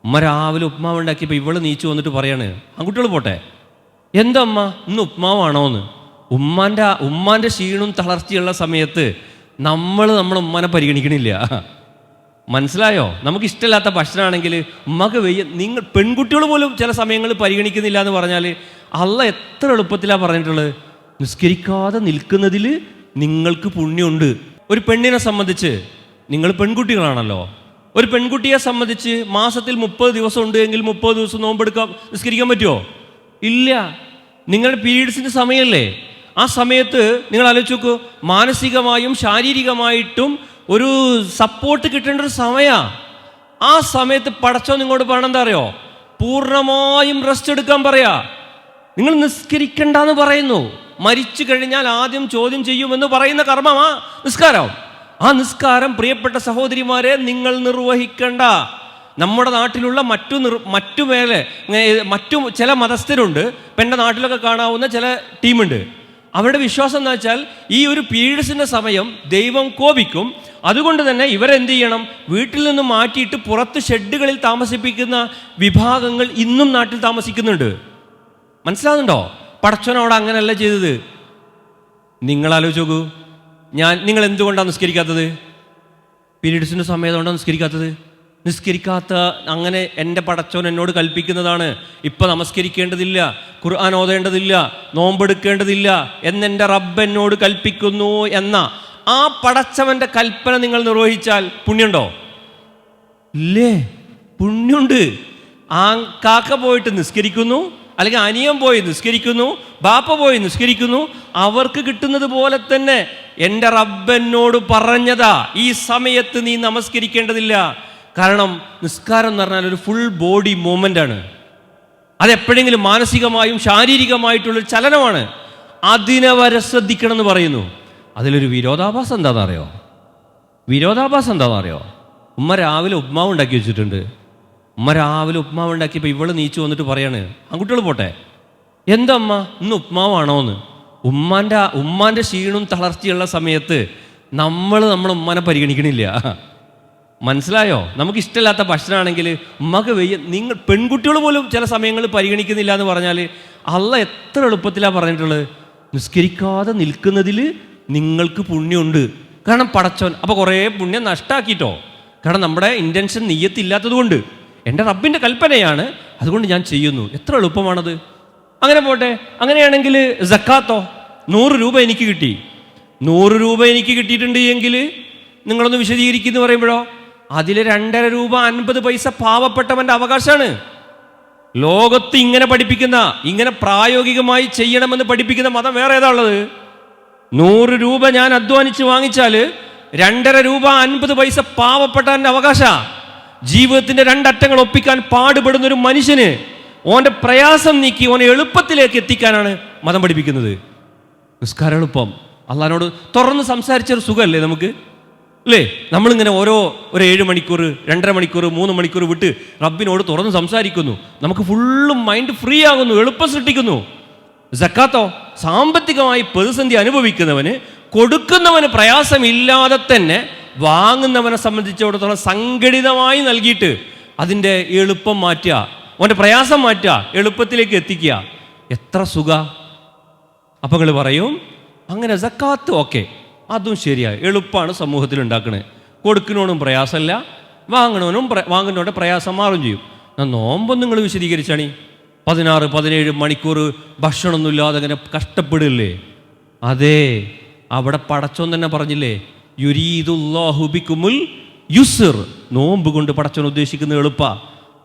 ഉമ്മ രാവിലെ ഉപ്മാവ് ഉണ്ടാക്കിയപ്പോൾ ഇവള് നീച്ചു വന്നിട്ട് പറയാണ്, ആൺകുട്ടികൾ പോട്ടെ, എന്താ അമ്മ ഇന്ന് ഉപ്മാവാണോ എന്ന്. ഉമ്മാൻ്റെ ക്ഷീണവും തളർച്ചയുള്ള സമയത്ത് നമ്മളെ ഉമ്മാനെ പരിഗണിക്കണില്ല. മനസ്സിലായോ? നമുക്ക് ഇഷ്ടമില്ലാത്ത ഭക്ഷണമാണെങ്കിൽ ഉമ്മക്ക് വയ്യ, നിങ്ങൾ പെൺകുട്ടികൾ പോലും ചില സമയങ്ങളിൽ പരിഗണിക്കുന്നില്ല എന്ന് പറഞ്ഞാൽ അള്ളാഹ് എത്ര എളുപ്പത്തിലാണ് പറഞ്ഞിട്ടുള്ളത്. നിസ്കരിക്കാതെ നിൽക്കുന്നതിൽ നിങ്ങൾക്ക് പുണ്യമുണ്ട്. ഒരു പെണ്ണിനെ സംബന്ധിച്ച്, നിങ്ങൾ പെൺകുട്ടികളാണല്ലോ, ഒരു പെൺകുട്ടിയെ സംബന്ധിച്ച് മാസത്തിൽ 30 ദിവസം ഉണ്ട് എങ്കിൽ 30 ദിവസം നോമ്പെടുക്കാൻ നിസ്കരിക്കാൻ പറ്റുമോ? ഇല്ല. നിങ്ങളുടെ പീരീഡ്സിൻ്റെ സമയമല്ലേ, ആ സമയത്ത് നിങ്ങൾ ആലോചിച്ച് നോക്കൂ, മാനസികമായും ശാരീരികമായിട്ടും ഒരു സപ്പോർട്ട് കിട്ടേണ്ട ഒരു സമയമാണ്. ആ സമയത്ത് പടച്ചോ നിങ്ങളോട് പറയണം, എന്താ അറിയോ, പൂർണ്ണമായും റെസ്റ്റ് എടുക്കാൻ പറയാ. നിങ്ങൾ നിസ്കരിക്കണ്ടെന്ന് പറയുന്നു. മരിച്ചു കഴിഞ്ഞാൽ ആദ്യം ചോദ്യം ചെയ്യുമെന്ന് പറയുന്ന കർമ്മമാ നിസ്കാരം. ആ നിസ്കാരം പ്രിയപ്പെട്ട സഹോദരിമാരെ നിങ്ങൾ നിർവഹിക്കണ്ട. നമ്മുടെ നാട്ടിലുള്ള മറ്റു ചില മതസ്ഥരുണ്ട്, ഇപ്പം എൻ്റെ നാട്ടിലൊക്കെ കാണാവുന്ന ചില ടീമുണ്ട്. അവരുടെ വിശ്വാസം എന്ന് വെച്ചാൽ ഈ ഒരു പീരീഡ്സിൻ്റെ സമയം ദൈവം കോപിക്കും, അതുകൊണ്ട് തന്നെ ഇവരെന്ത് ചെയ്യണം, വീട്ടിൽ നിന്നും മാറ്റിയിട്ട് പുറത്ത് ഷെഡുകളിൽ താമസിപ്പിക്കുന്ന വിഭാഗങ്ങൾ ഇന്നും നാട്ടിൽ താമസിക്കുന്നുണ്ട്. മനസ്സിലാകുന്നുണ്ടോ? പടച്ചോനോട് അങ്ങനെയല്ല ചെയ്തത്. നിങ്ങൾ ആലോചിച്ച് നോക്കൂ, നിങ്ങൾ എന്തുകൊണ്ടാണ് നിസ്കരിക്കാത്തത്? പീരീഡ്സിൻ്റെ സമയത്തുകൊണ്ടാണ് നിസ്കരിക്കാത്ത അങ്ങനെ എൻ്റെ പടച്ചോൻ എന്നോട് കൽപ്പിക്കുന്നതാണ്, ഇപ്പം നമസ്കരിക്കേണ്ടതില്ല, ഖുർആൻ ഓതേണ്ടതില്ല, നോമ്പെടുക്കേണ്ടതില്ല എന്നെൻ്റെ റബ്ബ് എന്നോട് കൽപ്പിക്കുന്നു എന്ന ആ പടച്ചവൻ്റെ കൽപ്പന നിങ്ങൾ നിർവഹിച്ചാൽ പുണ്യമുണ്ടോ? ഇല്ലേ, പുണ്യമുണ്ട്. ആ കാക്ക പോയിട്ട് നിസ്കരിക്കുന്നു, അല്ലെങ്കിൽ അനിയൻ പോയി നിസ്കരിക്കുന്നു, ബാപ്പ പോയി നിസ്കരിക്കുന്നു, അവർക്ക് കിട്ടുന്നത് പോലെ തന്നെ എൻ്റെ റബ്ബനോട് പറഞ്ഞതാ, ഈ സമയത്ത് നീ നമസ്കരിക്കേണ്ടതില്ല. കാരണം നിസ്കാരം എന്ന് പറഞ്ഞാൽ ഒരു ഫുൾ ബോഡി മൂവ്മെൻ്റ് ആണ്. അതെപ്പോഴെങ്കിലും മാനസികമായും ശാരീരികമായിട്ടുള്ളൊരു ചലനമാണ്. അതിനെ വരെ ശ്രദ്ധിക്കണം എന്ന് പറയുന്നു. അതിലൊരു വിരോധാഭാസം എന്താണെന്നറിയോ? ഉമ്മ രാവിലെ ഉപ്മാവ് ഉണ്ടാക്കി വെച്ചിട്ടുണ്ട്. ഉമ്മ രാവിലെ ഉപ്മാവ് ഉണ്ടാക്കിയപ്പോൾ ഇവള് നീച്ചു വന്നിട്ട് പറയാണ്, ആൺകുട്ടികൾ പോട്ടെ, എന്താ അമ്മ ഇന്ന് ഉപ്മാവാണോ എന്ന്. ഉമ്മാൻ്റെ ക്ഷീണവും തളർച്ചയുള്ള സമയത്ത് നമ്മളെ ഉമ്മാനെ പരിഗണിക്കണില്ല. മനസ്സിലായോ? നമുക്ക് ഇഷ്ടമില്ലാത്ത ഭക്ഷണമാണെങ്കിൽ ഉമ്മക്ക് വയ്യ, നിങ്ങൾ പെൺകുട്ടികൾ പോലും ചില സമയങ്ങളിൽ പരിഗണിക്കുന്നില്ല എന്ന് പറഞ്ഞാൽ അള്ളാഹ് എത്ര എളുപ്പത്തിലാണ് പറഞ്ഞിട്ടുള്ളത്. നിസ്കരിക്കാതെ നിൽക്കുന്നതിൽ നിങ്ങൾക്ക് പുണ്യമുണ്ട്. കാരണം പടച്ചോൻ അപ്പോൾ കുറേ പുണ്യം നഷ്ടമാക്കിയിട്ടോ. കാരണം നമ്മുടെ ഇൻറ്റൻഷൻ നിയ്യത്തില്ലാത്തത് കൊണ്ട്, എൻ്റെ റബ്ബിൻ്റെ കൽപ്പനയാണ്, അതുകൊണ്ട് ഞാൻ ചെയ്യുന്നു. എത്ര എളുപ്പമാണത്. അങ്ങനെ പോട്ടെ, അങ്ങനെയാണെങ്കിൽ സക്കാത്തോ, 100 രൂപ എനിക്ക് കിട്ടി. 100 രൂപ എനിക്ക് കിട്ടിയിട്ടുണ്ട് എങ്കിൽ നിങ്ങളൊന്ന് വിശദീകരിക്കുന്നു പറയുമ്പോഴോ, അതിൽ 2.5 രൂപ 50 പൈസ പാവപ്പെട്ടവൻ്റെ അവകാശമാണ്. ലോകത്ത് ഇങ്ങനെ പഠിപ്പിക്കുന്ന, ഇങ്ങനെ പ്രായോഗികമായി ചെയ്യണമെന്ന് പഠിപ്പിക്കുന്ന മതം വേറെ ഏതാ ഉള്ളത്? 100 രൂപ ഞാൻ അധ്വാനിച്ച് വാങ്ങിച്ചാൽ 2.5 രൂപ 50 പൈസ പാവപ്പെട്ടവൻ്റെ അവകാശ. ജീവിതത്തിൻ്റെ 2 അറ്റങ്ങൾ ഒപ്പിക്കാൻ പാടുപെടുന്ന ഒരു മനുഷ്യന് ഓൻ്റെ പ്രയാസം നീക്കി ഓനെ എളുപ്പത്തിലേക്ക് എത്തിക്കാനാണ് മതം പഠിപ്പിക്കുന്നത്. നിസ്കാരം എളുപ്പം. അള്ളാഹിനോട് തുറന്ന് സംസാരിച്ചൊരു സുഖമല്ലേ നമുക്ക്, അല്ലേ? നമ്മളിങ്ങനെ ഒരു 7 മണിക്കൂർ 2.5 മണിക്കൂർ 3 മണിക്കൂർ വിട്ട് റബ്ബിനോട് തുറന്ന് സംസാരിക്കുന്നു. നമുക്ക് ഫുള്ളും മൈൻഡ് ഫ്രീ ആകുന്നു, എളുപ്പം സൃഷ്ടിക്കുന്നു. സക്കാത്തോ, സാമ്പത്തികമായി പ്രതിസന്ധി അനുഭവിക്കുന്നവന്, കൊടുക്കുന്നവന് പ്രയാസമില്ലാതെ തന്നെ വാങ്ങുന്നവനെ സംബന്ധിച്ചിടത്തോളം സംഘടിതമായി നൽകിയിട്ട് അതിൻ്റെ എളുപ്പം മാറ്റുക, അവൻ്റെ പ്രയാസം മാറ്റുക, എളുപ്പത്തിലേക്ക് എത്തിക്കുക. എത്ര സുഖ. അപ്പം നിങ്ങൾ പറയും അങ്ങനെ സക്കാത്ത് ഓക്കെ, അതും ശരിയായി, എളുപ്പമാണ് സമൂഹത്തിൽ ഉണ്ടാക്കണേ, കൊടുക്കുന്നവനും പ്രയാസമല്ല, വാങ്ങുന്നവൻ്റെ പ്രയാസം മാറും ചെയ്യും. നോമ്പൊന്നും നിങ്ങൾ വിശദീകരിച്ചാണി 16-17 മണിക്കൂർ ഭക്ഷണമൊന്നുമില്ലാതെ അങ്ങനെ കഷ്ടപ്പെടില്ലേ? അതെ, അവിടെ പടച്ചോൻ തന്നെ പറഞ്ഞില്ലേ, യുരീദുല്ലാഹു ബിക്കുമുൽ യുസ്ർ, നോമ്പ് കൊണ്ട് പടച്ചോൻ ഉദ്ദേശിക്കുന്നത് എളുപ്പ.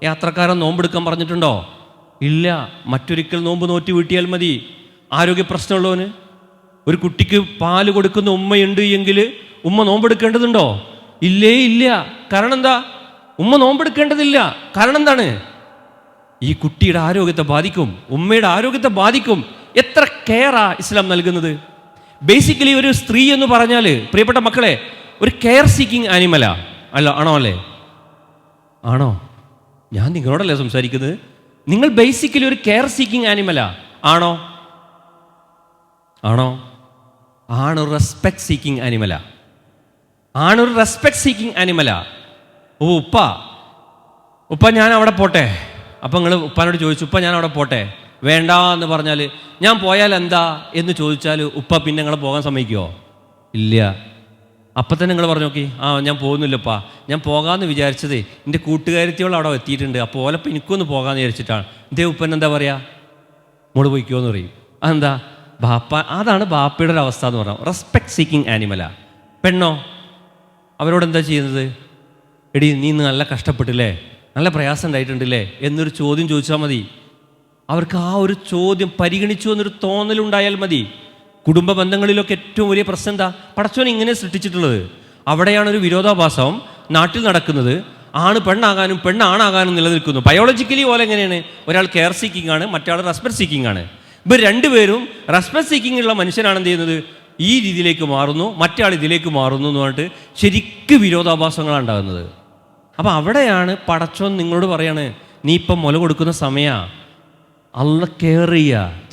യാത്രക്കാരൻ നോമ്പെടുക്കാൻ പറഞ്ഞിട്ടുണ്ടോ? ഇല്ല. മറ്റൊരിക്കൽ നോമ്പ് നോറ്റി വീട്ടിയാൽ മതി. ആരോഗ്യ പ്രശ്നമുള്ളവന്, ഒരു കുട്ടിക്ക് പാല് കൊടുക്കുന്ന ഉമ്മയുണ്ട് എങ്കിൽ ഉമ്മ നോമ്പെടുക്കേണ്ടതുണ്ടോ? ഇല്ലേ, ഇല്ല. കാരണം എന്താ? ഉമ്മ നോമ്പെടുക്കേണ്ടതില്ല. കാരണം എന്താണ്? ഈ കുട്ടിയുടെ ആരോഗ്യത്തെ ബാധിക്കും, ഉമ്മയുടെ ആരോഗ്യത്തെ ബാധിക്കും. എത്ര കെയറാ ഇസ്ലാം നൽകുന്നത്. ബേസിക്കലി ഒരു സ്ത്രീ എന്ന് പറഞ്ഞാൽ, പ്രിയപ്പെട്ട മക്കളെ, ഒരു കെയർ സീക്കിംഗ് ആനിമലാ. ആണോ? അല്ലേ? ആണോ? ഞാൻ നിങ്ങളോടല്ലേ സംസാരിക്കുന്നത്. നിങ്ങൾ ബേസിക്കലി ഒരു കെയർ സീക്കിംഗ് ആനിമലാ. ആണോ? ആണൊരു റെസ്പെക്ട് സീക്കിംഗ് ആനിമലാ. ഓ ഉപ്പ, ഓ ഉപ്പ ഞാൻ അവിടെ പോട്ടെ. അപ്പം നിങ്ങൾ ഉപ്പാനോട് ചോദിച്ചു, ഉപ്പ ഞാൻ അവിടെ പോട്ടെ, വേണ്ട എന്ന് പറഞ്ഞാൽ, ഞാൻ പോയാൽ എന്താ എന്ന് ചോദിച്ചാൽ ഉപ്പ പിന്നെ നിങ്ങളെ പോകാൻ സമ്മതിക്കുമോ? ഇല്ല. അപ്പം തന്നെ നിങ്ങൾ പറഞ്ഞു നോക്കി, ഞാൻ പോകുന്നില്ലപ്പാ, ഞാൻ പോകാമെന്ന് വിചാരിച്ചത് എൻ്റെ കൂട്ടുകാരത്തിയോളം അവിടെ എത്തിയിട്ടുണ്ട്, അപ്പോൾ ഓലപ്പം എനിക്കൊന്ന് പോകാമെന്ന് വിചാരിച്ചിട്ടാണ്. ഇതേ ഉപ്പൻ എന്താ പറയുക? മോള് പോയിക്കോ എന്ന് പറയും. അതെന്താ? ബാപ്പ, അതാണ് ബാപ്പയുടെ ഒരു അവസ്ഥ എന്ന് പറഞ്ഞാൽ റെസ്പെക്ട് സീക്കിങ് ആനിമലാ. പെണ്ണോ അവരോട് എന്താ ചെയ്യുന്നത്? എടി നീ ഇന്ന് നല്ല കഷ്ടപ്പെട്ടില്ലേ, നല്ല പ്രയാസം ഉണ്ടായിട്ടുണ്ടല്ലേ എന്നൊരു ചോദ്യം ചോദിച്ചാൽ മതി. അവർക്ക് ആ ഒരു ചോദ്യം പരിഗണിച്ചു എന്നൊരു തോന്നലുണ്ടായാൽ മതി. കുടുംബ ബന്ധങ്ങളിലൊക്കെ ഏറ്റവും വലിയ പ്രശ്നം എന്താ? പടച്ചോൻ ഇങ്ങനെ സൃഷ്ടിച്ചിട്ടുള്ളത്. അവിടെയാണ് ഒരു വിരോധാഭാസം നാട്ടിൽ നടക്കുന്നത്. ആണ് പെണ്ണാകാനും പെണ്ണാണാകാനും നിലനിൽക്കുന്നു. ബയോളജിക്കലി പോലെ എങ്ങനെയാണ്? ഒരാൾ കെയർ സീക്കിംഗ് ആണ്, മറ്റേ റെസ്പെക്ട് സീക്കിംഗ് ആണ്. ഇവർ രണ്ടുപേരും റെസ്പെക്ട് സീക്കിംഗ് ഉള്ള മനുഷ്യനാണ് എന്ത് ചെയ്യുന്നത്? ഈ രീതിയിലേക്ക് മാറുന്നു, മറ്റേ ആൾ ഇതിലേക്ക് മാറുന്നു എന്ന് പറഞ്ഞിട്ട് ശരിക്കും വിരോധാഭാസങ്ങളാണ് ഉണ്ടാകുന്നത്. അപ്പം അവിടെയാണ് പടച്ചോൻ നിങ്ങളോട് പറയാണ്, നീ ഇപ്പം മുല കൊടുക്കുന്ന സമയമാണ്, അള്ള കെയർ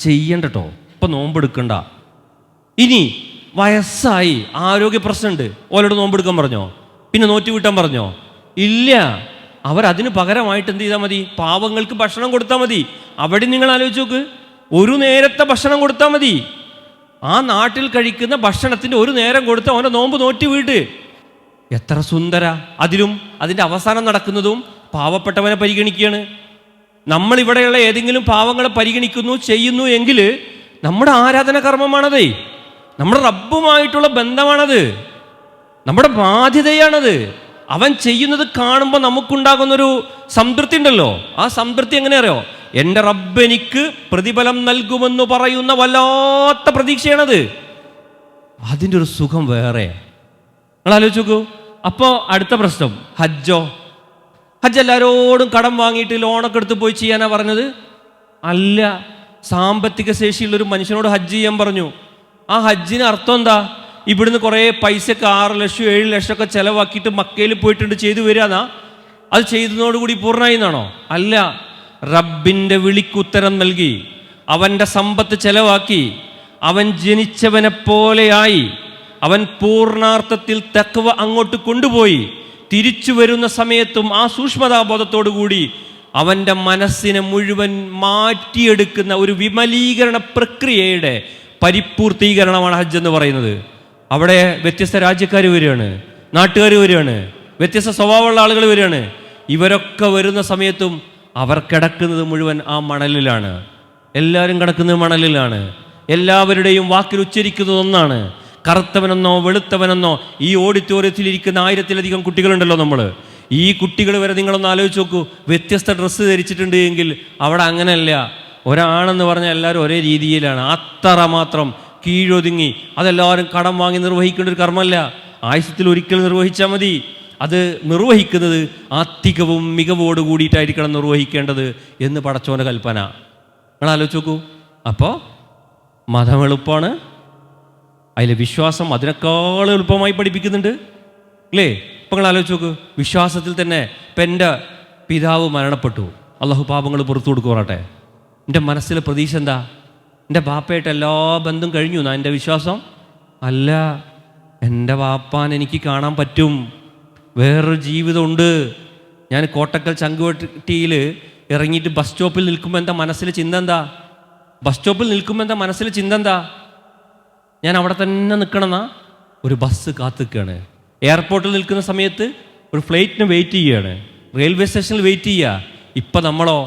ചെയ്യണ്ടോ, ഇപ്പം നോമ്പെടുക്കണ്ട. ഇനി വയസ്സായി, ആരോഗ്യ പ്രശ്നമുണ്ട്, ഓലോട് നോമ്പെടുക്കാൻ പറഞ്ഞോ? പിന്നെ നോറ്റ് വീട്ടാൻ പറഞ്ഞോ? ഇല്ല. അവരതിന് പകരമായിട്ട് എന്ത് ചെയ്താൽ മതി? പാവങ്ങൾക്ക് ഭക്ഷണം കൊടുത്താൽ മതി. അവിടെ നിങ്ങൾ ആലോചിച്ച് നോക്ക്, ഒരു നേരത്തെ ഭക്ഷണം കൊടുത്താൽ മതി. ആ നാട്ടിൽ കഴിക്കുന്ന ഭക്ഷണത്തിൻ്റെ ഒരു നേരം കൊടുത്ത് അവൻ്റെ നോമ്പ് നോറ്റ് വീട്ട്. എത്ര സുന്ദര! അതിലും അതിൻ്റെ അവസാനം നടക്കുന്നതും പാവപ്പെട്ടവനെ പരിഗണിക്കുകയാണ്. നമ്മളിവിടെയുള്ള ഏതെങ്കിലും പാവങ്ങളെ പരിഗണിക്കുന്നു, ചെയ്യുന്നു എങ്കിൽ നമ്മുടെ ആരാധന കർമ്മമാണത്, നമ്മുടെ റബ്ബുമായിട്ടുള്ള ബന്ധമാണത്, നമ്മുടെ ബാധ്യതയാണത്. അവൻ ചെയ്യുന്നത് കാണുമ്പോൾ നമുക്കുണ്ടാകുന്നൊരു സംതൃപ്തി ഉണ്ടല്ലോ. ആ സംതൃപ്തി എങ്ങനെ അറിയോ? എൻ്റെ റബ്ബ് എനിക്ക് പ്രതിഫലം നൽകുമെന്ന് പറയുന്ന വല്ലാത്ത പ്രതീക്ഷയാണത്. അതിൻ്റെ ഒരു സുഖം വേറെ. നിങ്ങൾ ആലോചിച്ച് നോക്കൂ. അപ്പോൾ അടുത്ത പ്രശ്നം ഹജ്ജോ? ഹജ്ജ് എല്ലാവരോടും കടം വാങ്ങിയിട്ട് ലോണൊക്കെ എടുത്ത് പോയി ചെയ്യാനാ പറഞ്ഞത്? അല്ല. സാമ്പത്തിക ശേഷിയുള്ളൊരു മനുഷ്യനോട് ഹജ്ജ് ചെയ്യാൻ പറഞ്ഞു. ആ ഹജ്ജിന് അർത്ഥം എന്താ? ഇവിടുന്ന് കുറേ പൈസക്ക് 6 ലക്ഷം 7 ലക്ഷമൊക്കെ ചിലവാക്കിയിട്ട് മക്കയിൽ പോയിട്ടുണ്ട് ചെയ്തു വരികയെന്നാ? അത് ചെയ്തതോടുകൂടി പൂർണ്ണമായി എന്നാണോ? അല്ല. റബ്ബിൻ്റെ വിളിക്കുത്തരം നൽകി, അവൻ്റെ സമ്പത്ത് ചെലവാക്കി, അവൻ ജനിച്ചവനെ പോലെയായി, അവൻ പൂർണ്ണാർത്ഥത്തിൽ തഖ്വ അങ്ങോട്ട് കൊണ്ടുപോയി തിരിച്ചു വരുന്ന സമയത്തും ആ സൂക്ഷ്മതാബോധത്തോടു കൂടി അവൻ്റെ മനസ്സിനെ മുഴുവൻ മാറ്റിയെടുക്കുന്ന ഒരു വിമലീകരണ പ്രക്രിയയുടെ പരിപൂർത്തീകരണമാണ് ഹജ്ജ് എന്ന് പറയുന്നത്. അവിടെ വ്യത്യസ്ത രാജ്യക്കാർ വരികയാണ്, നാട്ടുകാർ വരികയാണ്, വ്യത്യസ്ത സ്വഭാവമുള്ള ആളുകൾ വരികയാണ്. ഇവരൊക്കെ വരുന്ന സമയത്തും അവർ കിടക്കുന്നത് മുഴുവൻ ആ മണലിലാണ്. എല്ലാവരും കിടക്കുന്നത് മണലിലാണ്. എല്ലാവരുടെയും വാക്കിൽ ഉച്ചരിക്കുന്നത് ഒന്നാണ്. കറുത്തവനെന്നോ വെളുത്തവനെന്നോ, ഈ ഓഡിറ്റോറിയത്തിലിരിക്കുന്ന 1000-ലധികം കുട്ടികളുണ്ടല്ലോ നമ്മൾ, ഈ കുട്ടികൾ വരെ നിങ്ങളൊന്ന് ആലോചിച്ച് നോക്കൂ. വ്യത്യസ്ത ഡ്രസ്സ് ധരിച്ചിട്ടുണ്ട് എങ്കിൽ അവിടെ അങ്ങനെയല്ല. ഒരാണെന്ന് പറഞ്ഞാൽ എല്ലാവരും ഒരേ രീതിയിലാണ്. അത്രമാത്രം കീഴൊതുങ്ങി. അതെല്ലാവരും കടം വാങ്ങി നിർവഹിക്കേണ്ട ഒരു കർമ്മമല്ല. ആയുസ്സത്തിൽ ഒരിക്കൽ നിർവഹിച്ചാൽ മതി. അത് നിർവഹിക്കുന്നത് ആത്മികവും മികവോട് കൂടിയിട്ടായിരിക്കണം നിർവഹിക്കേണ്ടത് എന്ന് പടച്ചോൻ്റെ കൽപ്പന. നിങ്ങൾ ആലോചിച്ച് നോക്കൂ. അപ്പോൾ മതം എളുപ്പമാണ്, അതിലെ വിശ്വാസം അതിനേക്കാൾ എളുപ്പമായി പഠിപ്പിക്കുന്നുണ്ട് അല്ലേ? ഇപ്പം നിങ്ങൾ ആലോചിച്ച് നോക്ക്. വിശ്വാസത്തിൽ തന്നെ ഇപ്പം എൻ്റെ പിതാവ് മരണപ്പെട്ടു, അള്ളാഹു പാപങ്ങൾ പുറത്തു കൊടുക്കുവാറട്ടെ. എൻ്റെ മനസ്സിലെ പ്രതീക്ഷ എന്താ? എൻ്റെ ബാപ്പയായിട്ട് എല്ലാ ബന്ധം കഴിഞ്ഞു എന്നാ എൻ്റെ വിശ്വാസം? അല്ല. എൻ്റെ ബാപ്പാൻ എനിക്ക് കാണാൻ പറ്റും, വേറൊരു ജീവിതമുണ്ട്. ഞാൻ കോട്ടക്കൽ ചങ്കുവട്ടിയിൽ ഇറങ്ങിയിട്ട് ബസ് സ്റ്റോപ്പിൽ നിൽക്കുമ്പോൾ എന്താ മനസ്സിലെ ചിന്ത എന്താ? ബസ് സ്റ്റോപ്പിൽ നിൽക്കുമ്പോൾ എന്താ മനസ്സിലെ ചിന്ത എന്താ? ഞാൻ അവിടെ തന്നെ നിൽക്കണമെന്നാ? ഒരു ബസ് കാത്തിക്കുകയാണ്. എയർപോർട്ടിൽ നിൽക്കുന്ന സമയത്ത് ഒരു ഫ്ലൈറ്റിന് വെയിറ്റ് ചെയ്യുകയാണ്, റെയിൽവേ സ്റ്റേഷനിൽ വെയിറ്റ് ചെയ്യുക. ഇപ്പം നമ്മളോ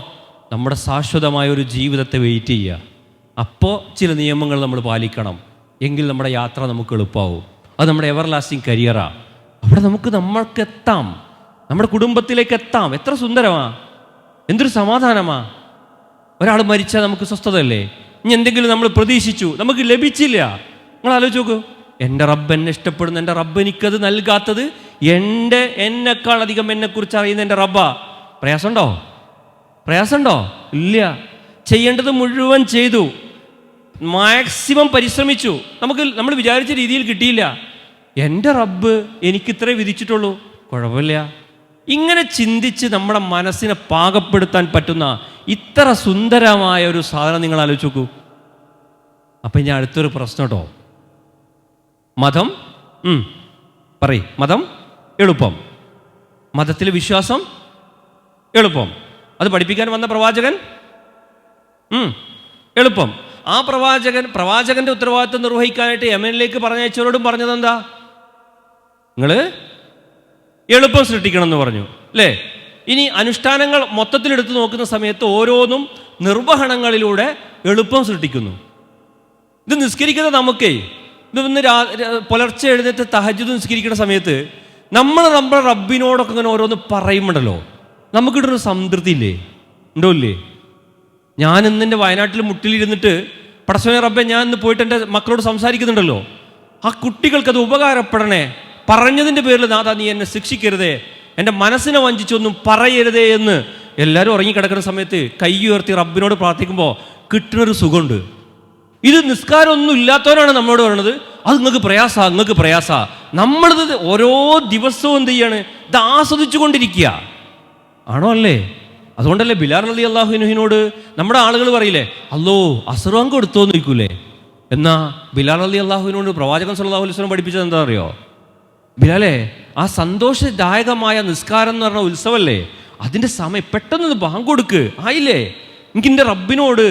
നമ്മുടെ ശാശ്വതമായ ഒരു ജീവിതത്തെ വെയിറ്റ് ചെയ്യുക. അപ്പോൾ ചില നിയമങ്ങൾ നമ്മൾ പാലിക്കണം, എങ്കിൽ നമ്മുടെ യാത്ര നമുക്ക് എളുപ്പമാവും. അത് നമ്മുടെ എവർ ലാസ്റ്റിംഗ് കരിയറാണ്. അവിടെ നമ്മൾക്ക് എത്താം, നമ്മുടെ കുടുംബത്തിലേക്ക് എത്താം. എത്ര സുന്ദരമാ, എന്തൊരു സമാധാനമാ. ഒരാൾ മരിച്ചാൽ നമുക്ക് സ്വസ്ഥതയല്ലേ? ഇനി എന്തെങ്കിലും നമ്മൾ പ്രതീക്ഷിച്ചു, നമുക്ക് ലഭിച്ചില്ല. നിങ്ങൾ ആലോചിച്ച് നോക്കൂ. എൻ്റെ റബ്ബ് എന്നെ ഇഷ്ടപ്പെടുന്നു, എൻ്റെ റബ്ബ് എനിക്കത് നൽകാത്തത് എന്നെക്കാൾ അധികം എന്നെക്കുറിച്ച് അറിയുന്ന എൻ്റെ റബ്ബാ. പ്രയാസമുണ്ടോ? ഇല്ല. ചെയ്യേണ്ടത് മുഴുവൻ ചെയ്തു, മാക്സിമം പരിശ്രമിച്ചു. നമ്മൾ വിചാരിച്ച രീതിയിൽ കിട്ടിയില്ല. എൻ്റെ റബ്ബ് എനിക്കിത്രേ വിധിച്ചിട്ടുള്ളൂ, കുഴപ്പമില്ല. ഇങ്ങനെ ചിന്തിച്ച് നമ്മുടെ മനസ്സിനെ പാകപ്പെടുത്താൻ പറ്റുന്ന ഇത്ര സുന്ദരമായ ഒരു സാധനം നിങ്ങൾ ആലോചിച്ച് നോക്കൂ. അപ്പം ഞാൻ അടുത്തൊരു പ്രശ്നം കേട്ടോ. മതം മതം എളുപ്പം, മതത്തിൽ വിശ്വാസം എളുപ്പം. അത് പഠിപ്പിക്കാൻ വന്ന പ്രവാചകൻ എളുപ്പം. ആ പ്രവാചകന്റെ ഉത്തരവാദിത്വം നിർവഹിക്കാനായിട്ട് യമനിലേക്ക് പറഞ്ഞയച്ചവരോടും പറഞ്ഞത് എന്താ? നിങ്ങൾ എളുപ്പം സൃഷ്ടിക്കണം എന്ന് പറഞ്ഞു അല്ലേ? ഇനി അനുഷ്ഠാനങ്ങൾ മൊത്തത്തിലെടുത്ത് നോക്കുന്ന സമയത്ത് ഓരോന്നും നിർവഹണങ്ങളിലൂടെ എളുപ്പം സൃഷ്ടിക്കുന്നു. ഇത് നിസ്കരിക്കുന്ന നമുക്കേ, ഇതൊന്ന് പുലർച്ചെ എഴുന്നേറ്റ് തഹജ്ജുദ് നിസ്കരിക്കുന്ന സമയത്ത് നമ്മുടെ റബ്ബിനോടൊക്കെ ഇങ്ങനെ ഓരോന്ന് പറയുമ്പോണ്ടല്ലോ നമുക്കിട്ടൊരു സംതൃപ്തി ഇല്ലേ? ഉണ്ടോ ഇല്ലേ? ഞാൻ ഇന്നെൻ്റെ വയനാട്ടിൽ മുട്ടിലിരുന്നിട്ട് പടച്ചവനെ റബ്ബെ ഞാൻ ഇന്ന് പോയിട്ട് എൻ്റെ മക്കളോട് സംസാരിക്കുന്നുണ്ടല്ലോ, ആ കുട്ടികൾക്കത് ഉപകാരപ്പെടണേ, പറഞ്ഞതിൻ്റെ പേരിൽ നാഥാ നീ എന്നെ ശിക്ഷിക്കരുതേ, എൻ്റെ മനസ്സിനെ വഞ്ചിച്ചൊന്നും പറയരുതേ എന്ന് എല്ലാവരും ഉറങ്ങിക്കിടക്കുന്ന സമയത്ത് കൈ ഉയർത്തി റബ്ബിനോട് പ്രാർത്ഥിക്കുമ്പോൾ കിട്ടുന്നൊരു സുഖമുണ്ട്. ഇത് നിസ്കാരമൊന്നും ഇല്ലാത്തവരാണ് നമ്മളോട് പറയണത് അത് നിങ്ങൾക്ക് പ്രയാസ. നമ്മളിത് ഓരോ ദിവസവും എന്ത് ചെയ്യാണ്? ഇത് ആസ്വദിച്ചു കൊണ്ടിരിക്കുക ആണോ അല്ലേ? അതുകൊണ്ടല്ലേ ബിലാൽ റളിയല്ലാഹു അൻഹുവിനോട് നമ്മുടെ ആളുകൾ പറയില്ലേ, അല്ലോ അസ്റാങ്ക് കൊടുത്തോന്ന് ചോദിക്കൂലേ? എന്നാ ബിലാൽ റളിയല്ലാഹുവിനോട് പ്രവാചകൻ സല്ലല്ലാഹു അലൈഹി വസല്ലം പഠിപ്പിച്ചത് എന്താ അറിയോ? ബിലാലേ, ആ സന്തോഷദായകമായ നിസ്കാരം എന്ന് പറഞ്ഞ ഉത്സവമല്ലേ, അതിൻ്റെ സമയം പെട്ടെന്ന് ബാങ്ക് കൊടുക്ക് ആയില്ലേ, എനിക്ക് എൻ്റെ റബ്ബിനോട്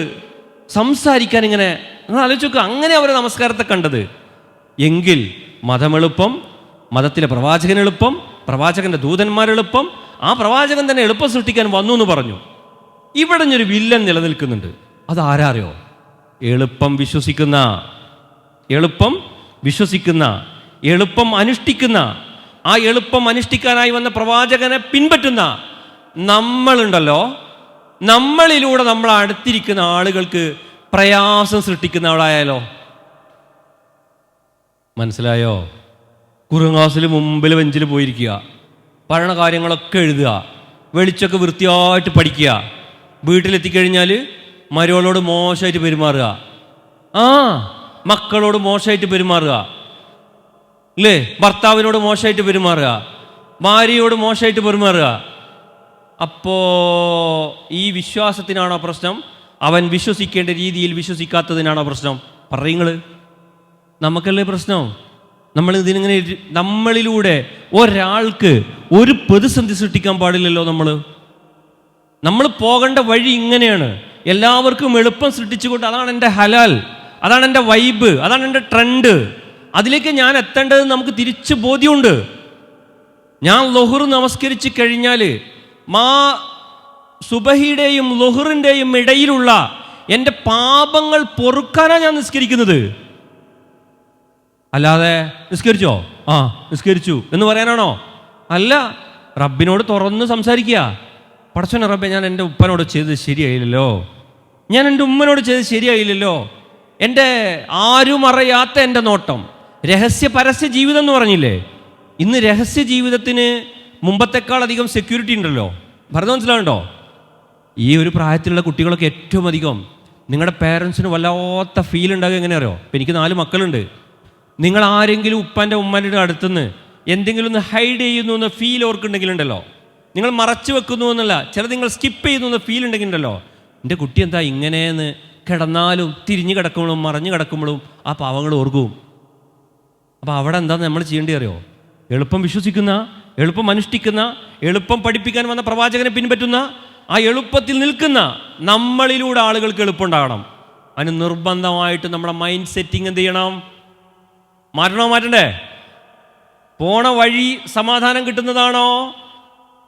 സംസാരിക്കാൻ. ഇങ്ങനെ നിങ്ങൾ ആലോചിച്ച് നോക്കുക, അങ്ങനെ അവരെ നമസ്കാരത്തെ കണ്ടത്. എങ്കിൽ മതമെളുപ്പം, മതത്തിലെ പ്രവാചകൻ എളുപ്പം, പ്രവാചകന്റെ ദൂതന്മാരെളുപ്പം, ആ പ്രവാചകൻ തന്നെ എളുപ്പം സൃഷ്ടിക്കാൻ വന്നു എന്ന് പറഞ്ഞു. ഇവിടെ ഒരു വില്ലൻ നിലനിൽക്കുന്നുണ്ട്. അത് ആരാറിയോ? എളുപ്പം വിശ്വസിക്കുന്ന, എളുപ്പം അനുഷ്ഠിക്കുന്ന, ആ എളുപ്പം അനുഷ്ഠിക്കാനായി വന്ന പ്രവാചകനെ പിൻപറ്റുന്ന നമ്മളുണ്ടല്ലോ, നമ്മളിലൂടെ നമ്മൾ അടുത്തിരിക്കുന്ന ആളുകൾക്ക് പ്രയാസം സൃഷ്ടിക്കുന്ന ആളായാലോ? മനസ്സിലായോ? കുറുങ്ങാസിൽ മുമ്പിൽ ബെഞ്ചിൽ പോയിരിക്കുക, പറയണ കാര്യങ്ങളൊക്കെ എഴുതുക, വെളിച്ചൊക്കെ വൃത്തിയായിട്ട് പഠിക്കുക, വീട്ടിലെത്തിക്കഴിഞ്ഞാൽ മരുമകളോട് മോശമായിട്ട് പെരുമാറുക, മക്കളോട് മോശമായിട്ട് പെരുമാറുക അല്ലേ, ഭർത്താവിനോട് മോശമായിട്ട് പെരുമാറുക, ഭാര്യയോട് മോശമായിട്ട് പെരുമാറുക. അപ്പോ ഈ വിശ്വാസത്തിനാണോ പ്രശ്നം? അവൻ വിശ്വസിക്കേണ്ട രീതിയിൽ വിശ്വസിക്കാത്തതിനാണോ പ്രശ്നം? പറയുങ്ങള് നമുക്കല്ലേ പ്രശ്നം? നമ്മളിതിനിങ്ങനെ നമ്മളിലൂടെ ഒരാൾക്ക് ഒരു പ്രതിസന്ധി സൃഷ്ടിക്കാൻ പാടില്ലല്ലോ. നമ്മൾ പോകേണ്ട വഴി ഇങ്ങനെയാണ്, എല്ലാവർക്കും എളുപ്പം സൃഷ്ടിച്ചുകൊണ്ട് അതാണ് എൻ്റെ ഹലാൽ, അതാണ് എൻ്റെ വൈബ്, അതാണ് എൻ്റെ ട്രെൻഡ്, അതിലേക്ക് ഞാൻ എത്തേണ്ടത് നമുക്ക് തിരിച്ച് ബോധ്യമുണ്ട്. ഞാൻ ളുഹർ നമസ്കരിച്ച് കഴിഞ്ഞാൽ സുബഹിയുടെയും ളുഹറിൻ്റെയും ഇടയിലുള്ള എൻ്റെ പാപങ്ങൾ പൊറുക്കാനാണ് ഞാൻ നിസ്കരിക്കുന്നത്. അല്ലാതെ നിസ്കരിച്ചോ, നിസ്കരിച്ചു എന്ന് പറയാനാണോ? അല്ല, റബ്ബിനോട് തുറന്ന് സംസാരിക്കുക. പടച്ചോനെ റബ്ബെ, ഞാൻ എൻ്റെ ഉപ്പനോട് ചെയ്തത് ശരിയായില്ലല്ലോ, ഞാൻ എൻ്റെ ഉമ്മനോട് ചെയ്തത് ശരിയായില്ലല്ലോ, എൻ്റെ ആരും അറിയാത്ത എൻ്റെ നോട്ടം, രഹസ്യ പരസ്യ ജീവിതം എന്ന് പറഞ്ഞില്ലേ, ഇന്ന് രഹസ്യ ജീവിതത്തിന് മുമ്പത്തെക്കാൾ അധികം സെക്യൂരിറ്റി ഉണ്ടല്ലോ. ഭരതം മനസ്സിലാവുണ്ടോ? ഈ ഒരു പ്രായത്തിലുള്ള കുട്ടികളൊക്കെ ഏറ്റവും അധികം നിങ്ങളുടെ പേരൻസിന് വല്ലാത്ത ഫീൽ ഉണ്ടാകുക എങ്ങനെ അറിയോ? ഇപ്പം എനിക്ക് 4 മക്കളുണ്ട്. നിങ്ങൾ ആരെങ്കിലും ഉപ്പാൻ്റെ ഉമ്മാൻ്റെ അടുത്തുനിന്ന് എന്തെങ്കിലും ഒന്ന് ഹൈഡ് ചെയ്യുന്നു എന്ന ഫീൽ ഓർക്കുന്നുണ്ടെങ്കിലുണ്ടല്ലോ, നിങ്ങൾ മറച്ചു വെക്കുന്നു എന്നല്ല, ചില നിങ്ങൾ സ്കിപ്പ് ചെയ്യുന്നു എന്ന ഫീൽ ഉണ്ടെങ്കിലുണ്ടല്ലോ, എൻ്റെ കുട്ടി എന്താ ഇങ്ങനെയെന്ന് കിടന്നാലും തിരിഞ്ഞു കിടക്കുമ്പോഴും മറഞ്ഞു കിടക്കുമ്പോഴും ആ പാവങ്ങൾ ഓർക്കും. അപ്പോൾ അവിടെ എന്താ നമ്മൾ ചെയ്യേണ്ടി അറിയോ? എളുപ്പം വിശ്വസിക്കുന്ന, എളുപ്പം അനുഷ്ഠിക്കുന്ന, എളുപ്പം പഠിപ്പിക്കാൻ വന്ന പ്രവാചകനെ പിൻപറ്റുന്ന, ആ എളുപ്പത്തിൽ നിൽക്കുന്ന നമ്മളിലൂടെ ആളുകൾക്ക് എളുപ്പമുണ്ടാകണം. അതിന് നിർബന്ധമായിട്ട് നമ്മുടെ മൈൻഡ് സെറ്റിംഗ് എന്ത് ചെയ്യണം? മാറ്റണ്ടേ? പോണ വഴി സമാധാനം കിട്ടുന്നതാണോ?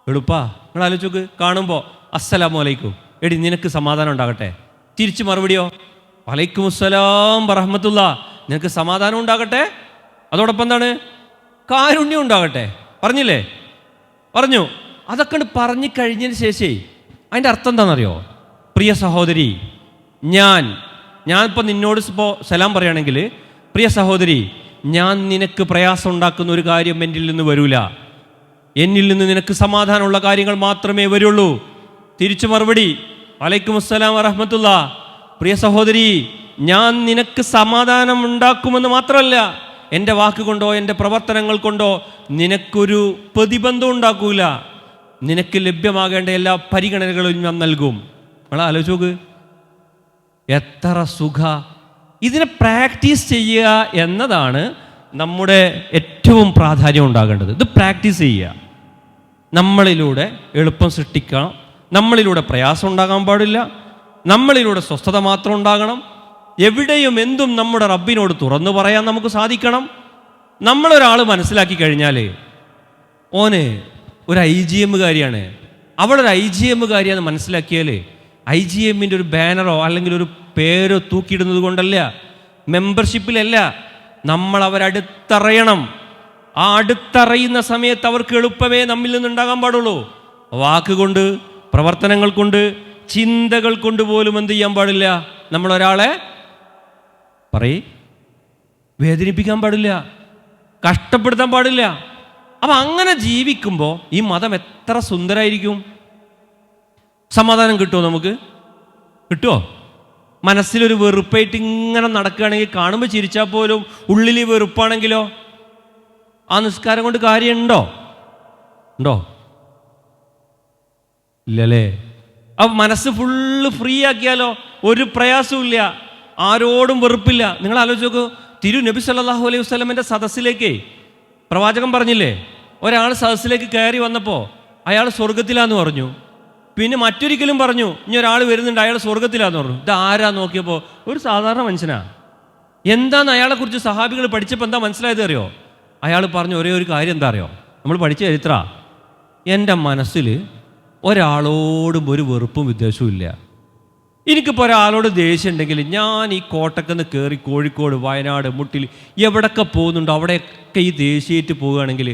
എളുപ്പാ. നിങ്ങൾ ആലോചിച്ച് നോക്ക്, കാണുമ്പോൾ അസ്സലാമു അലൈക്കും, എടി നിനക്ക് സമാധാനം ഉണ്ടാകട്ടെ, തിരിച്ച് മറുപടിയോ വലൈക്കും അസ്സലാം വറഹ്മത്തുള്ള, നിനക്ക് സമാധാനം ഉണ്ടാകട്ടെ, അതോടൊപ്പം എന്താണ്? കാരുണ്യം ഉണ്ടാകട്ടെ. പറഞ്ഞില്ലേ? പറഞ്ഞു. അതൊക്കെ പറഞ്ഞു കഴിഞ്ഞതിന് ശേഷേ അതിൻ്റെ അർത്ഥം എന്താണെന്നറിയോ? പ്രിയ സഹോദരി, ഞാനിപ്പോൾ നിന്നോട് ഇപ്പോൾ സലാം പറയുകയാണെങ്കിൽ, പ്രിയ സഹോദരി, ഞാൻ നിനക്ക് പ്രയാസം ഉണ്ടാക്കുന്ന ഒരു കാര്യം എന്നിൽ നിന്ന് വരൂല, എന്നിൽ നിന്ന് നിനക്ക് സമാധാനമുള്ള കാര്യങ്ങൾ മാത്രമേ വരുള്ളൂ. തിരിച്ചു മറുപടി വലൈക്കും അസ്സലാം വറഹ്മത്തുള്ള, പ്രിയ സഹോദരി, ഞാൻ നിനക്ക് സമാധാനം ഉണ്ടാക്കുമെന്ന് മാത്രമല്ല, എൻ്റെ വാക്കുകൊണ്ടോ എൻ്റെ പ്രവർത്തനങ്ങൾ കൊണ്ടോ നിനക്കൊരു പ്രതിബന്ധം ഉണ്ടാക്കൂല, നിനക്ക് ലഭ്യമാകേണ്ട എല്ലാ പരിഗണനകളും ഞാൻ നൽകും. നമ്മൾ ആലോചിച്ച് നോക്ക്, എത്ര സുഖ. ഇതിനെ പ്രാക്ടീസ് ചെയ്യുക എന്നതാണ് നമ്മുടെ ഏറ്റവും പ്രാധാന്യം ഉണ്ടാകേണ്ടത്. ഇത് പ്രാക്ടീസ് ചെയ്യുക, നമ്മളിലൂടെ എളുപ്പം സൃഷ്ടിക്കണം, നമ്മളിലൂടെ പ്രയാസം ഉണ്ടാകാൻ പാടില്ല, നമ്മളിലൂടെ സ്വസ്ഥത മാത്രം ഉണ്ടാകണം. എവിടെയും എന്തും നമ്മുടെ റബ്ബിനോട് തുറന്നു പറയാൻ നമുക്ക് സാധിക്കണം. നമ്മളൊരാൾ മനസ്സിലാക്കി കഴിഞ്ഞാൽ ഓന് ഒരു IGM കാരിയാണ്, അവളൊരു IGM കാരിയാണെന്ന് മനസ്സിലാക്കിയാൽ IGMൻ്റെ ഒരു ബാനറോ അല്ലെങ്കിൽ ഒരു പേരോ തൂക്കിയിടുന്നത് കൊണ്ടല്ല, മെമ്പർഷിപ്പിലല്ല, നമ്മൾ അവരടുത്തറിയണം. ആ അടുത്തറിയുന്ന സമയത്ത് അവർക്ക് എളുപ്പമേ നമ്മിൽ നിന്നുണ്ടാകാൻ പാടുള്ളൂ. വാക്കുകൊണ്ട്, പ്രവർത്തനങ്ങൾ കൊണ്ട്, ചിന്തകൾ കൊണ്ട് പോലും എന്ത് ചെയ്യാൻ പാടില്ല, നമ്മളൊരാളെ വേദനിപ്പിക്കാൻ പാടില്ല, കഷ്ടപ്പെടുത്താൻ പാടില്ല. അപ്പം അങ്ങനെ ജീവിക്കുമ്പോൾ ഈ മതം എത്ര സുന്ദരമായിരിക്കും. സമാധാനം കിട്ടുമോ? നമുക്ക് കിട്ടുമോ? മനസ്സിലൊരു വെറുപ്പായിട്ട് ഇങ്ങനെ നടക്കുകയാണെങ്കിൽ, കാണുമ്പോൾ ചിരിച്ചാൽ പോലും ഉള്ളിൽ വെറുപ്പാണെങ്കിലോ ആ നിസ്കാരം കൊണ്ട് കാര്യമുണ്ടോ? ഇല്ലല്ലേ? അപ്പം മനസ്സ് ഫുള്ള് ഫ്രീ ആക്കിയാലോ ഒരു പ്രയാസവും ഇല്ല, ആരോടും വെറുപ്പില്ല. നിങ്ങൾ ആലോചിച്ച് നോക്കൂ, നബി സല്ലല്ലാഹു അലൈഹി വസല്ലമയുടെ സദസ്സിലേക്ക് പ്രവാചകൻ പറഞ്ഞില്ലേ, ഒരാൾ സദസ്സിലേക്ക് കയറി വന്നപ്പോൾ അയാൾ സ്വർഗത്തിലാന്ന് പറഞ്ഞു. പിന്നെ മറ്റൊരിക്കലും പറഞ്ഞു, ഇനി ഒരാൾ വരുന്നുണ്ട് അയാൾ സ്വർഗത്തിലാന്ന് പറഞ്ഞു. ഇത് ആരാ നോക്കിയപ്പോൾ ഒരു സാധാരണ മനുഷ്യനാ. എന്താന്ന് അയാളെക്കുറിച്ച് സഹാബികൾ പഠിച്ചപ്പോൾ എന്താ മനസ്സിലായത് അറിയോ? അയാൾ പറഞ്ഞു ഒരേ ഒരു കാര്യം എന്താ അറിയോ? നമ്മൾ പഠിച്ച ചരിത്ര, എൻ്റെ മനസ്സിൽ ഒരാളോടും ഒരു വെറുപ്പും വിദ്വേഷവും ഇല്ല. എനിക്കിപ്പോൾ ഒരാളോട് ദേഷ്യം ഉണ്ടെങ്കിൽ ഞാൻ ഈ കോട്ടക്കുന്ന് കയറി കോഴിക്കോട്, വയനാട്, മുട്ടിൽ എവിടൊക്കെ പോകുന്നുണ്ടോ അവിടെയൊക്കെ ഈ ദേഷ്യേറ്റ് പോവുകയാണെങ്കിൽ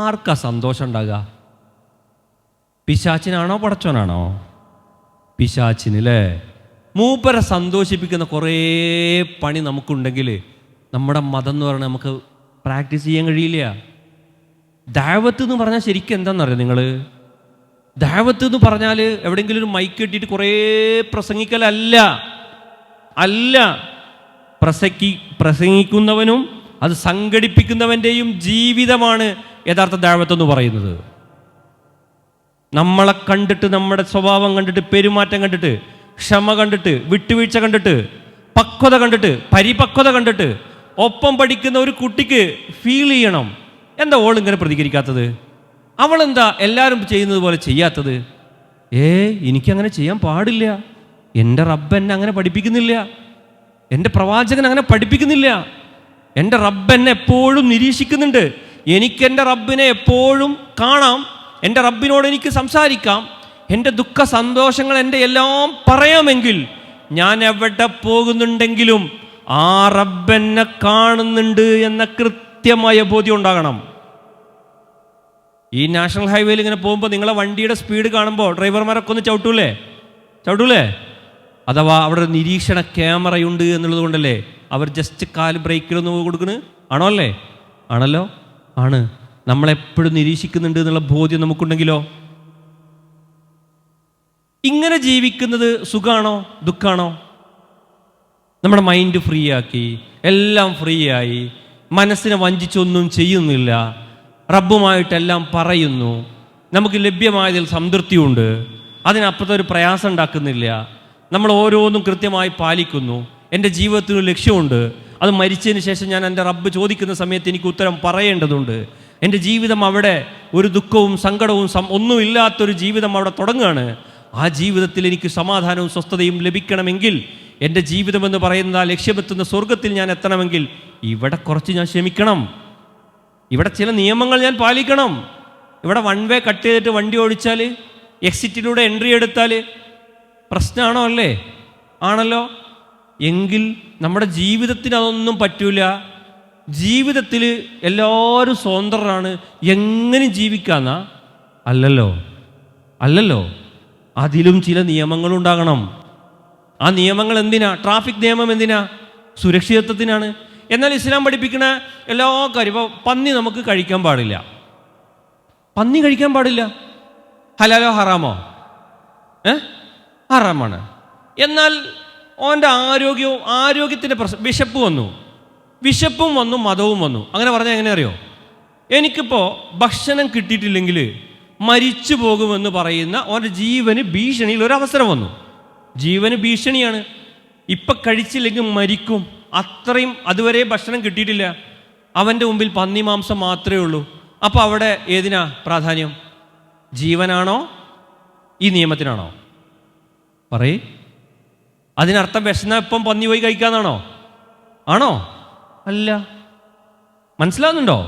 ആർക്കാ സന്തോഷം ഉണ്ടാകുക? പിശാച്ചിനാണോ പടച്ചോനാണോ? പിശാച്ചിനല്ലേ? മൂപ്പരെ സന്തോഷിപ്പിക്കുന്ന കുറേ പണി നമുക്കുണ്ടെങ്കിൽ നമ്മുടെ മതം എന്ന് പറഞ്ഞാൽ നമുക്ക് പ്രാക്ടീസ് ചെയ്യാൻ കഴിയില്ല. ദഅവത്ത് എന്ന് പറഞ്ഞാൽ ശരിക്കും എന്താണെന്നറിയോ നിങ്ങൾ? ദഅവത്ത് എന്ന് പറഞ്ഞാൽ എവിടെയെങ്കിലും ഒരു മൈക്ക് കെട്ടിയിട്ട് കുറേ പ്രസംഗിക്കലല്ല. പ്രസംഗിക്കുന്നവനും അത് സംഘടിപ്പിക്കുന്നവൻ്റെയും ജീവിതമാണ് യഥാർത്ഥ ദഅവത്ത് എന്ന് പറയുന്നത്. നമ്മളെ കണ്ടിട്ട്, നമ്മുടെ സ്വഭാവം കണ്ടിട്ട്, പെരുമാറ്റം കണ്ടിട്ട്, ക്ഷമ കണ്ടിട്ട്, വിട്ടുവീഴ്ച കണ്ടിട്ട്, പക്വത കണ്ടിട്ട്, പരിപക്വത കണ്ടിട്ട് ഒപ്പം പഠിക്കുന്ന ഒരു കുട്ടിക്ക് ഫീൽ ചെയ്യണം, എന്താ ഓൾ ഇങ്ങനെ പ്രതികരിക്കാത്തത്, അവളെന്താ എല്ലാവരും ചെയ്യുന്നത് പോലെ ചെയ്യാത്തത്? എനിക്കങ്ങനെ ചെയ്യാൻ പാടില്ല, എൻ്റെ റബ്ബ് എന്നെ അങ്ങനെ പഠിപ്പിക്കുന്നില്ല, എൻ്റെ പ്രവാചകൻ അങ്ങനെ പഠിപ്പിക്കുന്നില്ല, എൻ്റെ റബ്ബ് എന്നെ എപ്പോഴും നിരീക്ഷിക്കുന്നുണ്ട്, എനിക്കെൻ്റെ റബ്ബിനെ എപ്പോഴും കാണാം, എൻ്റെ റബ്ബിനോട് എനിക്ക് സംസാരിക്കാം, എൻ്റെ ദുഃഖ സന്തോഷങ്ങൾ എൻ്റെ എല്ലാം പറയാമെങ്കിൽ ഞാൻ എവിടെ പോകുന്നുണ്ടെങ്കിലും ആ റബ്ബെന്നെ കാണുന്നുണ്ട് എന്ന കൃത്യമായ ബോധ്യം ഉണ്ടാകണം. ഈ നാഷണൽ ഹൈവേയിൽ ഇങ്ങനെ പോകുമ്പോൾ നിങ്ങളെ വണ്ടിയുടെ സ്പീഡ് കാണുമ്പോൾ ഡ്രൈവർമാരൊക്കെ ഒന്ന് ചവിട്ടൂലേ? അഥവാ അവിടെ ഒരു നിരീക്ഷണ ക്യാമറയുണ്ട് എന്നുള്ളത് കൊണ്ടല്ലേ അവർ ജസ്റ്റ് കാല് ബ്രേക്കിലൊന്ന് കൊടുക്കണ്? ആണോ? അല്ലേ? ആണല്ലോ, ആണ്. നമ്മളെപ്പോഴും നിരീക്ഷിക്കുന്നുണ്ട് എന്നുള്ള ബോധ്യം നമുക്കുണ്ടെങ്കിലോ? ഇങ്ങനെ ജീവിക്കുന്നത് സുഖാണോ ദുഃഖാണോ? നമ്മുടെ മൈൻഡ് ഫ്രീ ആക്കി, എല്ലാം ഫ്രീ ആയി, മനസ്സിനെ വഞ്ചിച്ചൊന്നും ചെയ്യുന്നില്ല, റബ്ബുമായിട്ടെല്ലാം പറയുന്നു, നമുക്ക് ലഭ്യമായതിൽ സംതൃപ്തിയുണ്ട്, അതിനപ്പുറത്തെ ഒരു പ്രയാസം ഉണ്ടാക്കുന്നില്ല, നമ്മൾ ഓരോന്നും കൃത്യമായി പാലിക്കുന്നു, എൻ്റെ ജീവിതത്തിനൊരു ലക്ഷ്യമുണ്ട്, അത് മരിച്ചതിന് ശേഷം ഞാൻ എൻ്റെ റബ്ബ് ചോദിക്കുന്ന സമയത്ത് എനിക്ക് ഉത്തരം പറയേണ്ടതുണ്ട്, എൻ്റെ ജീവിതം അവിടെ ഒരു ദുഃഖവും സങ്കടവും ഒന്നുമില്ലാത്തൊരു ജീവിതം അവിടെ തുടങ്ങുകയാണ്, ആ ജീവിതത്തിൽ എനിക്ക് സമാധാനവും സ്വസ്ഥതയും ലഭിക്കണമെങ്കിൽ, എൻ്റെ ജീവിതമെന്ന് പറയുന്ന ലക്ഷ്യമെത്തുന്ന സ്വർഗത്തിൽ ഞാൻ എത്തണമെങ്കിൽ ഇവിടെ കുറച്ച് ഞാൻ ക്ഷമിക്കണം, ഇവിടെ ചില നിയമങ്ങൾ ഞാൻ പാലിക്കണം. ഇവിടെ വൺ വേ കട്ട് ചെയ്തിട്ട് വണ്ടി ഓടിച്ചാൽ, എക്സിറ്റിലൂടെ എൻട്രി എടുത്താൽ പ്രശ്നമാണോ? അല്ലേ? ആണല്ലോ. എങ്കിൽ നമ്മുടെ ജീവിതത്തിന് അതൊന്നും പറ്റൂല. ജീവിതത്തിൽ എല്ലാവരും സ്വതന്ത്രരാണ്, എങ്ങനെ ജീവിക്കാന്നാ? അല്ലല്ലോ. അതിലും ചില നിയമങ്ങളുണ്ടാകണം. ആ നിയമങ്ങൾ എന്തിനാ? ട്രാഫിക് നിയമം എന്തിനാ? സുരക്ഷിതത്വത്തിനാണ്. എന്നാൽ ഇസ്ലാം പഠിപ്പിക്കുന്ന എല്ലാ കാര്യം, ഇപ്പോൾ പന്നി നമുക്ക് കഴിക്കാൻ പാടില്ല, പന്നി കഴിക്കാൻ പാടില്ല. ഹലാലോ ഹറാമോ? ഹറാമാണ്. എന്നാൽ ഓൻ്റെ ആരോഗ്യത്തിൻ്റെ വിശപ്പും വന്നു, മതവും വന്നു. അങ്ങനെ പറഞ്ഞാൽ എങ്ങനെ അറിയോ? എനിക്കിപ്പോൾ ഭക്ഷണം കിട്ടിയിട്ടില്ലെങ്കിൽ മരിച്ചു പോകുമെന്ന് പറയുന്ന ഓൻ്റെ ജീവന് ഭീഷണിയിൽ ഒരവസരം വന്നു. ജീവന് ഭീഷണിയാണ്, ഇപ്പം കഴിച്ചില്ലെങ്കിൽ മരിക്കും, അത്രയും അതുവരെ ഭക്ഷണം കിട്ടിയിട്ടില്ല, അവൻ്റെ മുമ്പിൽ പന്നി മാംസം മാത്രമേ ഉള്ളൂ. അപ്പോൾ അവിടെ ഏതിനാ പ്രാധാന്യം? ജീവനാണോ ഈ നിയമത്തിനാണോ? പറയ്. അതിനർത്ഥം വിശന്നപ്പം പന്നി പോയി കഴിക്കാന്നാണോ? ആണോ? അല്ല. മനസ്സിലാവുന്നുണ്ടോ?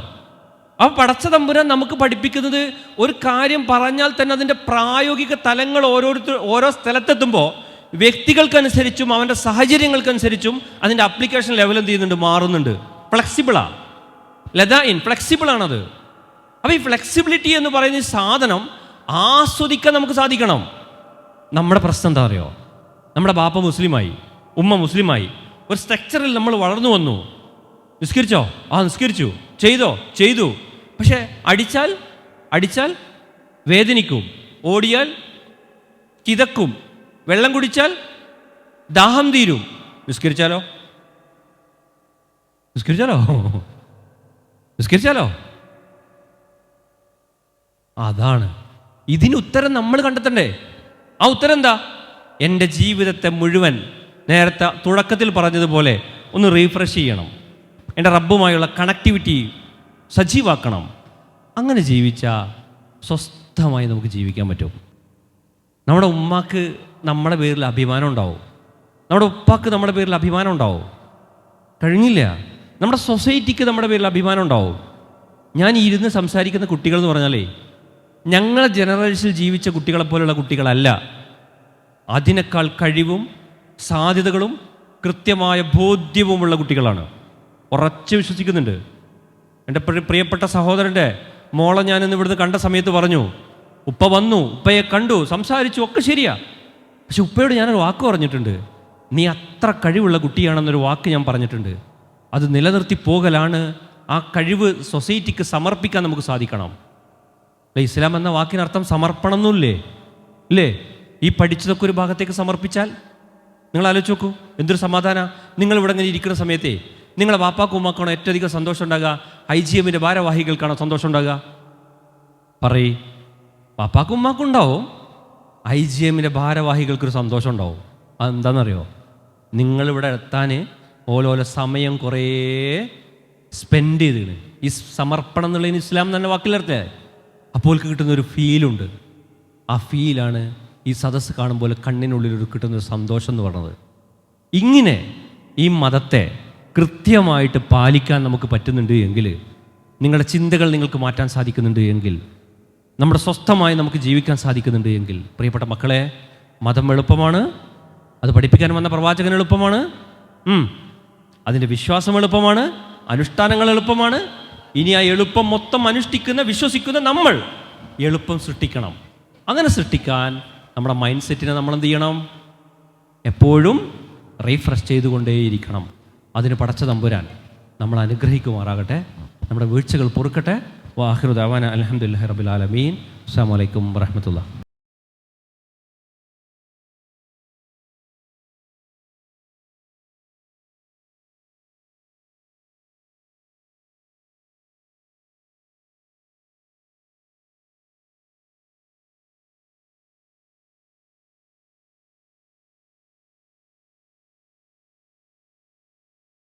അപ്പോൾ പടച്ച തമ്പുരാൻ നമുക്ക് പഠിപ്പിക്കുന്നത്, ഒരു കാര്യം പറഞ്ഞാൽ തന്നെ അതിൻ്റെ പ്രായോഗിക തലങ്ങൾ ഓരോ സ്ഥലത്തെത്തുമ്പോൾ വ്യക്തികൾക്കനുസരിച്ചും അവൻ്റെ സാഹചര്യങ്ങൾക്കനുസരിച്ചും അതിൻ്റെ ആപ്ലിക്കേഷൻ ലെവൽ എന്ത് ചെയ്യുന്നുണ്ട്? മാറുന്നുണ്ട്. ഫ്ലെക്സിബിളാണ്. ഫ്ലെക്സിബിളാണത്. അപ്പോൾ ഈ ഫ്ലെക്സിബിലിറ്റി എന്ന് പറയുന്ന ഈ സാധനം ആസ്വദിക്കാൻ നമുക്ക് സാധിക്കണം. നമ്മുടെ പ്രശ്നം എന്താ അറിയോ? നമ്മുടെ ബാപ്പ മുസ്ലിമായി, ഉമ്മ മുസ്ലിമായി, ഒരു സ്ട്രക്ചറിൽ നമ്മൾ വളർന്നു വന്നു. നിസ്കരിച്ചോ? നിസ്കരിച്ചു. ചെയ്തു. പക്ഷെ അടിച്ചാൽ വേദനിക്കും, ഓടിയാൽ കിതക്കും, വെള്ളം കുടിച്ചാൽ ദാഹം തീരും. നിസ്കരിച്ചാലോ? അതാണ് ഇതിന് ഉത്തരം നമ്മൾ കണ്ടെത്തണ്ടേ. ആ ഉത്തരം എന്താ? എൻ്റെ ജീവിതത്തെ മുഴുവൻ നേരത്തെ തുടക്കത്തിൽ പറഞ്ഞതുപോലെ ഒന്ന് റീഫ്രഷ് ചെയ്യണം. എൻ്റെ റബ്ബുമായുള്ള കണക്ടിവിറ്റി സജീവാക്കണം. അങ്ങനെ ജീവിച്ചാൽ സ്വസ്ഥമായി നമുക്ക് ജീവിക്കാൻ പറ്റും. നമ്മുടെ ഉമ്മാക്ക് നമ്മുടെ പേരിൽ അഭിമാനം ഉണ്ടാവും, നമ്മുടെ ഉപ്പാക്ക് നമ്മുടെ പേരിൽ അഭിമാനം ഉണ്ടാവും. കഴിഞ്ഞില്ല. നമ്മുടെ സൊസൈറ്റിക്ക് നമ്മുടെ പേരിൽ അഭിമാനം ഉണ്ടാവും. ഞാൻ ഇരുന്ന് സംസാരിക്കുന്ന കുട്ടികൾ എന്ന് പറഞ്ഞാലേ ഞങ്ങളെ ജനറേഷനിൽ ജീവിച്ച കുട്ടികളെപ്പോലുള്ള കുട്ടികളല്ല. അതിനേക്കാൾ കഴിവും സാധ്യതകളും കൃത്യമായ ബോധ്യവുമുള്ള കുട്ടികളാണ്. ഉറച്ചു വിശ്വസിക്കുന്നുണ്ട്. എൻ്റെ പ്രിയപ്പെട്ട സഹോദരൻ്റെ മോളെ ഞാനിന്ന് ഇവിടുന്ന് കണ്ട സമയത്ത് പറഞ്ഞു, ഉപ്പ വന്നു, ഉപ്പയെ കണ്ടു, സംസാരിച്ചു, ഒക്കെ ശരിയാ. പക്ഷെ ഉപ്പയോട് ഞാനൊരു വാക്ക് പറഞ്ഞിട്ടുണ്ട്, നീ അത്ര കഴിവുള്ള കുട്ടിയാണെന്നൊരു വാക്ക് ഞാൻ പറഞ്ഞിട്ടുണ്ട്. അത് നിലനിർത്തി പോകലാണ്. ആ കഴിവ് സൊസൈറ്റിക്ക് സമർപ്പിക്കാൻ നമുക്ക് സാധിക്കണം. ഇസ്ലാം എന്ന വാക്കിനർത്ഥം സമർപ്പണം എന്നില്ലേ? ഇല്ലേ? ഈ പഠിച്ചതൊക്കെ ഒരു ഭാഗത്തേക്ക് സമർപ്പിച്ചാൽ നിങ്ങൾ ആലോചിച്ച് നോക്കൂ, എന്തൊരു സമാധാന. നിങ്ങൾ ഇവിടെ ഇങ്ങനെ ഇരിക്കുന്ന സമയത്തേ നിങ്ങളെ വാപ്പാക്കും ഉമ്മാക്കാണോ ഏറ്റവും അധികം സന്തോഷം ഉണ്ടാകുക? IGM-ൻ്റെ ഭാരവാഹികൾക്കാണോ സന്തോഷം ഉണ്ടാകുക? പറയ്. വാപ്പാക്കും ഉമ്മാക്കും ഉണ്ടാവും, IGM-ൻ്റെ ഭാരവാഹികൾക്കൊരു സന്തോഷം ഉണ്ടാവും. അതെന്താണെന്നറിയോ? നിങ്ങളിവിടെ എത്താൻ ഓരോരോ സമയം കുറേ സ്പെൻഡ് ചെയ്തിന്. ഈ സമർപ്പണം എന്നുള്ളതിന് ഇസ്ലാം തന്നെ വാക്കിലർത്തേ. അപ്പോൾ കിട്ടുന്നൊരു ഫീലുണ്ട്. ആ ഫീലാണ് ഈ സദസ്സ് കാണുമ്പോൾ കണ്ണിനുള്ളിൽ കിട്ടുന്നൊരു സന്തോഷം എന്ന് പറയുന്നത്. ഇങ്ങനെ ഈ മതത്തെ കൃത്യമായിട്ട് പാലിക്കാൻ നമുക്ക് പറ്റുന്നുണ്ട് എങ്കിൽ, നിങ്ങളുടെ ചിന്തകൾ നിങ്ങൾക്ക് മാറ്റാൻ സാധിക്കുന്നുണ്ട് എങ്കിൽ, നമ്മുടെ സ്വസ്ഥമായി നമുക്ക് ജീവിക്കാൻ സാധിക്കുന്നുണ്ട് എങ്കിൽ, പ്രിയപ്പെട്ട മക്കളെ, മതം എളുപ്പമാണ്, അത് പഠിപ്പിക്കാൻ വന്ന പ്രവാചകൻ എളുപ്പമാണ്, അതിൻ്റെ വിശ്വാസം എളുപ്പമാണ്, അനുഷ്ഠാനങ്ങൾ എളുപ്പമാണ്. ഇനി ആ എളുപ്പം മൊത്തം അനുഷ്ഠിക്കുന്ന വിശ്വസിക്കുന്ന നമ്മൾ എളുപ്പം സൃഷ്ടിക്കണം. അങ്ങനെ സൃഷ്ടിക്കാൻ നമ്മുടെ മൈൻഡ് സെറ്റിനെ നമ്മൾ എന്ത് ചെയ്യണം? എപ്പോഴും റീഫ്രഷ് ചെയ്തുകൊണ്ടേയിരിക്കണം. അതിന് പടച്ച തമ്പുരാൻ നമ്മൾ അനുഗ്രഹിക്കുമാറാകട്ടെ, നമ്മുടെ വീഴ്ചകൾ പൊറുക്കട്ടെ. വാഹിറു ദഅവാന അൽഹംദുലില്ലാഹി റബ്ബിൽ ആലമീൻ. അസ്സലാമു അലൈക്കും വറഹ്മത്തുള്ളാഹി.